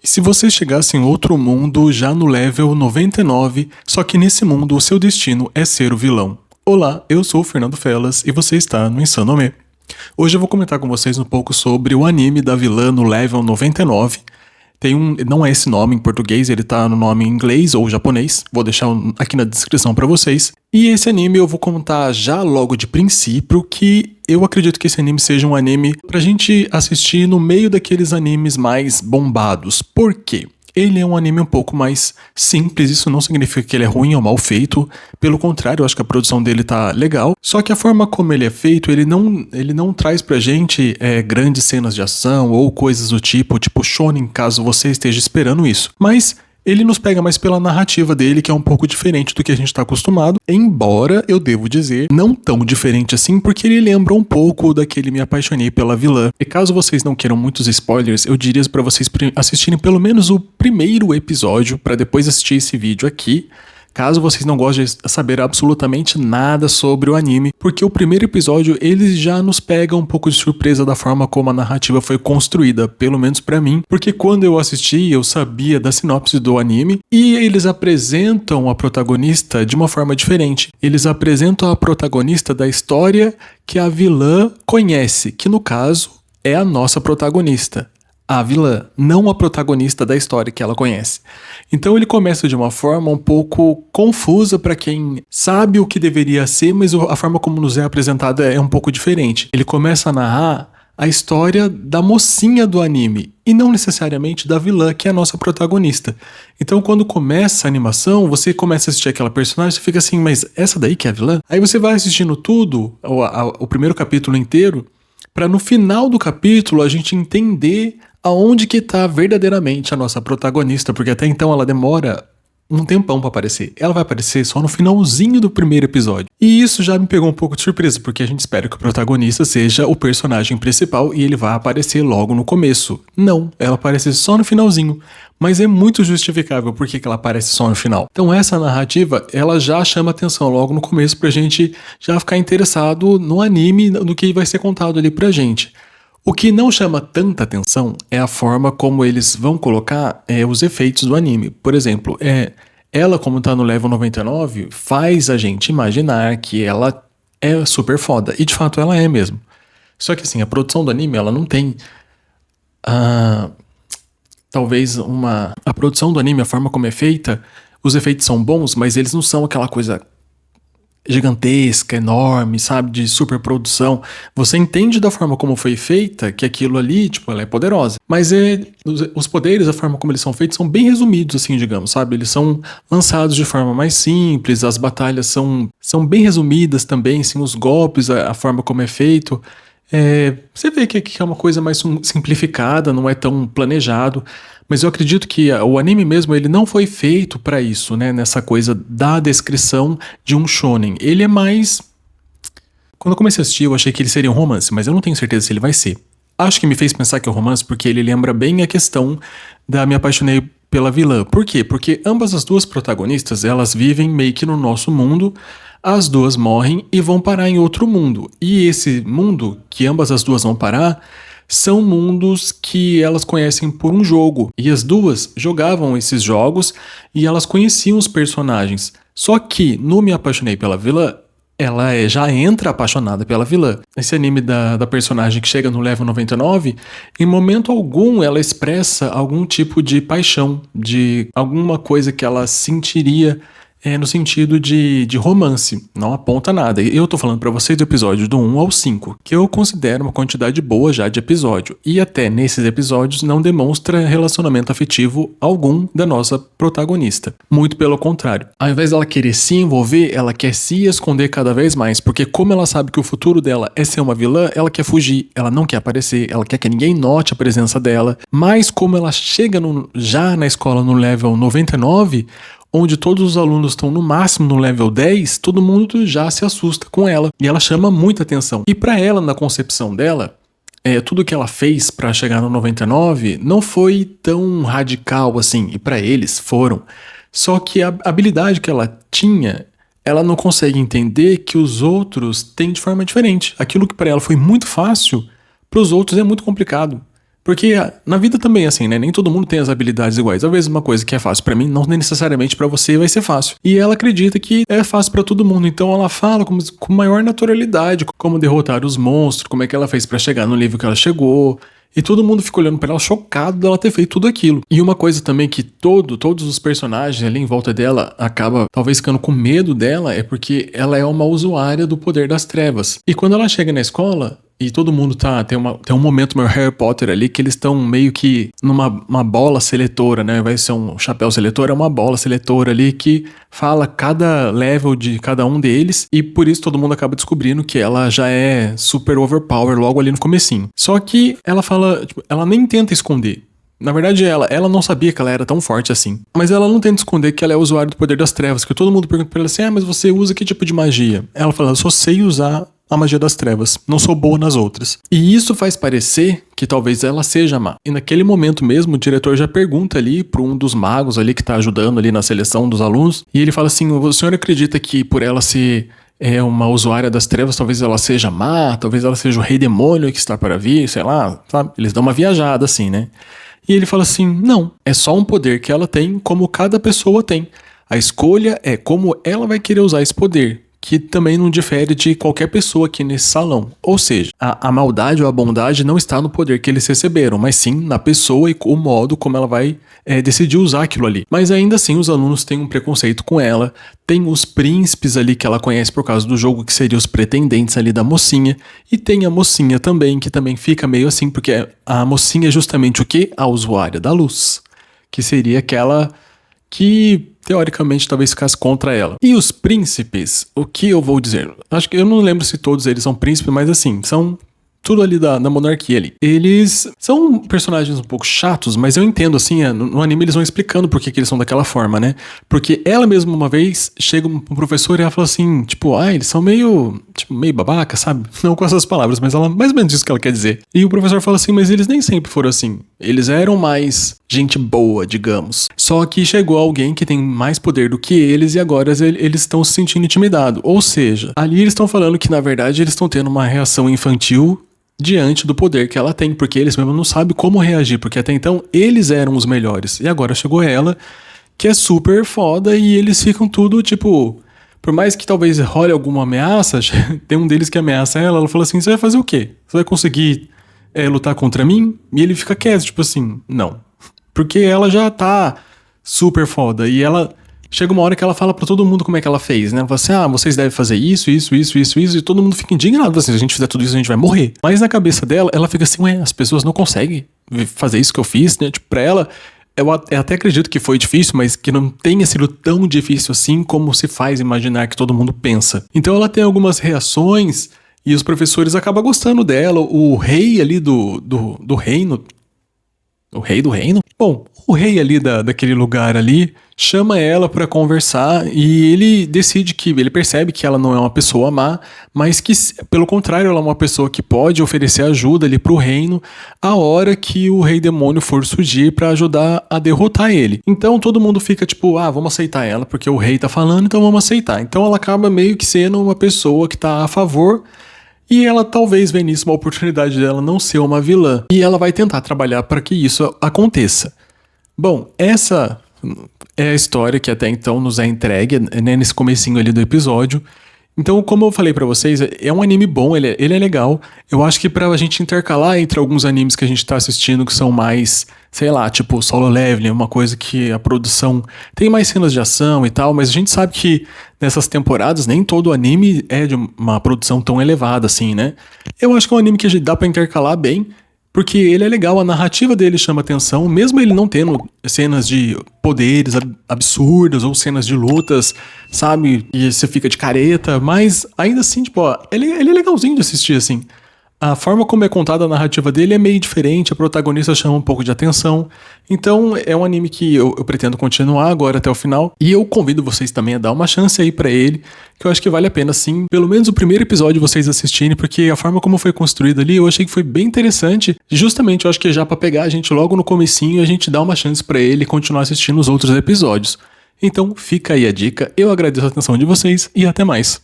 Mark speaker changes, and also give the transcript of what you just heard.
Speaker 1: se você chegasse em outro mundo já no level 99, só que nesse mundo o seu destino é ser o vilão? Olá, eu sou o Fernando Felas e você está no Insanome. Hoje eu vou comentar com vocês um pouco sobre o anime da vilã no level 99. Não é esse nome em português, ele tá no nome em inglês ou japonês, vou deixar aqui na descrição pra vocês. E esse anime eu vou contar já logo de princípio que eu acredito que esse anime seja um anime pra gente assistir no meio daqueles animes mais bombados. Por quê? Ele é um anime um pouco mais simples, isso não significa que ele é ruim ou mal feito, pelo contrário, eu acho que a produção dele tá legal, só que a forma como ele é feito, ele não traz pra gente grandes cenas de ação ou coisas do tipo shonen, caso você esteja esperando isso, mas ele nos pega mais pela narrativa dele, que é um pouco diferente do que a gente tá acostumado, embora, eu devo dizer, não tão diferente assim, porque ele lembra um pouco daquele Me Apaixonei pela Vilã. E caso vocês não queiram muitos spoilers, eu diria pra vocês assistirem pelo menos o primeiro episódio, pra depois assistir esse vídeo aqui, caso vocês não gostem de saber absolutamente nada sobre o anime, porque o primeiro episódio ele já nos pega um pouco de surpresa da forma como a narrativa foi construída, pelo menos pra mim, porque quando eu assisti eu sabia da sinopse do anime e eles apresentam a protagonista de uma forma diferente. Eles apresentam a protagonista da história que a vilã conhece, que no caso é a nossa protagonista. A vilã, não a protagonista da história que ela conhece. Então ele começa de uma forma um pouco confusa para quem sabe o que deveria ser, mas a forma como nos é apresentada é um pouco diferente. Ele começa a narrar a história da mocinha do anime, e não necessariamente da vilã, que é a nossa protagonista. Então quando começa a animação, você começa a assistir aquela personagem, você fica assim, mas essa daí que é a vilã? Aí você vai assistindo tudo, o primeiro capítulo inteiro, para no final do capítulo a gente entender aonde que tá verdadeiramente a nossa protagonista, porque até então ela demora um tempão pra aparecer. Ela vai aparecer só no finalzinho do primeiro episódio. E isso já me pegou um pouco de surpresa, porque a gente espera que o protagonista seja o personagem principal e ele vai aparecer logo no começo. Não, ela aparece só no finalzinho. Mas é muito justificável por que ela aparece só no final. Então essa narrativa, ela já chama atenção logo no começo pra gente já ficar interessado no anime, no que vai ser contado ali pra gente. O que não chama tanta atenção é a forma como eles vão colocar os efeitos do anime. Por exemplo, ela, como tá no level 99, faz a gente imaginar que ela é super foda. E de fato ela é mesmo. Só que assim, a produção do anime, ela não tem... talvez a produção do anime, a forma como é feita, os efeitos são bons, mas eles não são aquela coisa gigantesca, enorme, sabe, de superprodução. Você entende da forma como foi feita que aquilo ali, ela é poderosa. Mas os poderes, a forma como eles são feitos, são bem resumidos, assim, digamos, sabe? Eles são lançados de forma mais simples, as batalhas são bem resumidas também, assim, os golpes, a forma como é feito. Você vê que é uma coisa mais simplificada, não é tão planejado, mas eu acredito que o anime mesmo, ele não foi feito pra isso, né, nessa coisa da descrição de um shonen. Ele é mais... Quando eu comecei a assistir, eu achei que ele seria um romance, mas eu não tenho certeza se ele vai ser. Acho que me fez pensar que é um romance porque ele lembra bem a questão da Me Apaixonei pela Vilã. Por quê? Porque ambas as duas protagonistas, elas vivem meio que no nosso mundo. As duas morrem e vão parar em outro mundo. E esse mundo que ambas as duas vão parar são mundos que elas conhecem por um jogo. E as duas jogavam esses jogos e elas conheciam os personagens. Só que no Me Apaixonei pela Vilã, ela já entra apaixonada pela vilã. Esse anime da personagem que chega no level 99, em momento algum ela expressa algum tipo de paixão, de alguma coisa que ela sentiria no sentido de romance, não aponta nada. Eu tô falando pra vocês do episódio do 1 ao 5, que eu considero uma quantidade boa já de episódio, e até nesses episódios não demonstra relacionamento afetivo algum da nossa protagonista. Muito pelo contrário. Ao invés dela querer se envolver, ela quer se esconder cada vez mais, porque como ela sabe que o futuro dela é ser uma vilã, ela quer fugir, ela não quer aparecer, ela quer que ninguém note a presença dela, mas como ela chega já na escola no level 99, onde todos os alunos estão no máximo no level 10, todo mundo já se assusta com ela. E ela chama muita atenção. E pra ela, na concepção dela, tudo que ela fez pra chegar no 99 não foi tão radical assim. E pra eles foram. Só que a habilidade que ela tinha, ela não consegue entender que os outros têm de forma diferente. Aquilo que pra ela foi muito fácil, pros outros é muito complicado. Porque na vida também, assim, né? Nem todo mundo tem as habilidades iguais. Às vezes uma coisa que é fácil pra mim, não necessariamente pra você vai ser fácil. E ela acredita que é fácil pra todo mundo. Então ela fala com maior naturalidade como derrotar os monstros, como é que ela fez pra chegar no nível que ela chegou. E todo mundo fica olhando pra ela chocado dela ter feito tudo aquilo. E uma coisa também que todos os personagens ali em volta dela acaba talvez ficando com medo dela é porque ela é uma usuária do poder das trevas. E quando ela chega na escola, e todo mundo tem um momento meio Harry Potter ali que eles estão meio que numa bola seletora, né? Vai ser um chapéu seletor, é uma bola seletora ali que fala cada level de cada um deles e por isso todo mundo acaba descobrindo que ela já é super overpower logo ali no comecinho. Só que ela fala, tipo, ela nem tenta esconder. Na verdade, ela não sabia que ela era tão forte assim. Mas ela não tenta esconder que ela é usuária do poder das trevas, que todo mundo pergunta pra ela assim, mas você usa que tipo de magia? Ela fala, eu só sei usar a magia das trevas, não sou boa nas outras. E isso faz parecer que talvez ela seja má. E naquele momento mesmo, o diretor já pergunta ali para um dos magos ali que tá ajudando ali na seleção dos alunos, e ele fala assim, o senhor acredita que por ela ser uma usuária das trevas, talvez ela seja má, talvez ela seja o rei demônio que está para vir, sei lá, sabe? Eles dão uma viajada assim, né? E ele fala assim, não, é só um poder que ela tem como cada pessoa tem. A escolha é como ela vai querer usar esse poder, que também não difere de qualquer pessoa aqui nesse salão. Ou seja, a maldade ou a bondade não está no poder que eles receberam, mas sim na pessoa e o modo como ela vai decidir usar aquilo ali. Mas ainda assim, os alunos têm um preconceito com ela, tem os príncipes ali que ela conhece por causa do jogo, que seriam os pretendentes ali da mocinha, e tem a mocinha também, que também fica meio assim, porque a mocinha é justamente o quê? A usuária da luz, que seria aquela que teoricamente talvez ficasse contra ela. E os príncipes, o que eu vou dizer? Acho que eu não lembro se todos eles são príncipes, mas assim, são tudo ali da monarquia ali. Eles são personagens um pouco chatos, mas eu entendo assim, no anime eles vão explicando por que eles são daquela forma, né? Porque ela mesma uma vez chega pro professor e ela fala assim, tipo, eles são meio babaca, sabe? Não com essas palavras, mas ela mais ou menos isso que ela quer dizer. E o professor fala assim, mas eles nem sempre foram assim. Eles eram mais gente boa, digamos. Só que chegou alguém que tem mais poder do que eles e agora eles estão se sentindo intimidados. Ou seja, ali eles estão falando que na verdade eles estão tendo uma reação infantil diante do poder que ela tem, porque eles mesmo não sabem como reagir, porque até então eles eram os melhores. E agora chegou ela, que é super foda, e eles ficam tudo tipo... Por mais que talvez role alguma ameaça, tem um deles que ameaça ela fala assim, você vai fazer o quê? Você vai conseguir lutar contra mim? E ele fica quieto, tipo assim, não. Porque ela já tá super foda, e ela... Chega uma hora que ela fala pra todo mundo como é que ela fez, né? Ela fala assim, vocês devem fazer isso, e todo mundo fica indignado, assim, se a gente fizer tudo isso a gente vai morrer. Mas na cabeça dela, ela fica assim, as pessoas não conseguem fazer isso que eu fiz, né? Tipo, pra ela, eu até acredito que foi difícil, mas que não tenha sido tão difícil assim como se faz imaginar que todo mundo pensa. Então ela tem algumas reações e os professores acabam gostando dela, o rei ali do reino... O rei do reino? Bom, o rei ali daquele lugar ali chama ela pra conversar e ele decide que, ele percebe que ela não é uma pessoa má, mas que, pelo contrário, ela é uma pessoa que pode oferecer ajuda ali pro reino a hora que o rei demônio for surgir pra ajudar a derrotar ele. Então todo mundo fica tipo, vamos aceitar ela porque o rei tá falando, então vamos aceitar. Então ela acaba meio que sendo uma pessoa que tá a favor. E ela talvez vê nisso uma oportunidade dela não ser uma vilã. E ela vai tentar trabalhar para que isso aconteça. Bom, essa é a história que até então nos é entregue, né, nesse comecinho ali do episódio. Então, como eu falei pra vocês, é um anime bom, ele é legal. Eu acho que pra gente intercalar entre alguns animes que a gente tá assistindo que são mais, sei lá, tipo Solo Leveling, uma coisa que a produção tem mais cenas de ação e tal, mas a gente sabe que nessas temporadas nem todo anime é de uma produção tão elevada assim, né? Eu acho que é um anime que dá pra intercalar bem, porque ele é legal, a narrativa dele chama atenção, mesmo ele não tendo cenas de poderes absurdas ou cenas de lutas, sabe? E você fica de careta, mas ainda assim, tipo, ele é legalzinho de assistir, assim. A forma como é contada a narrativa dele é meio diferente, a protagonista chama um pouco de atenção. Então é um anime que eu pretendo continuar agora até o final. E eu convido vocês também a dar uma chance aí pra ele, que eu acho que vale a pena sim, pelo menos o primeiro episódio vocês assistirem, porque a forma como foi construído ali eu achei que foi bem interessante. Justamente eu acho que é já pra pegar a gente logo no comecinho e a gente dar uma chance pra ele e continuar assistindo os outros episódios. Então fica aí a dica, eu agradeço a atenção de vocês e até mais.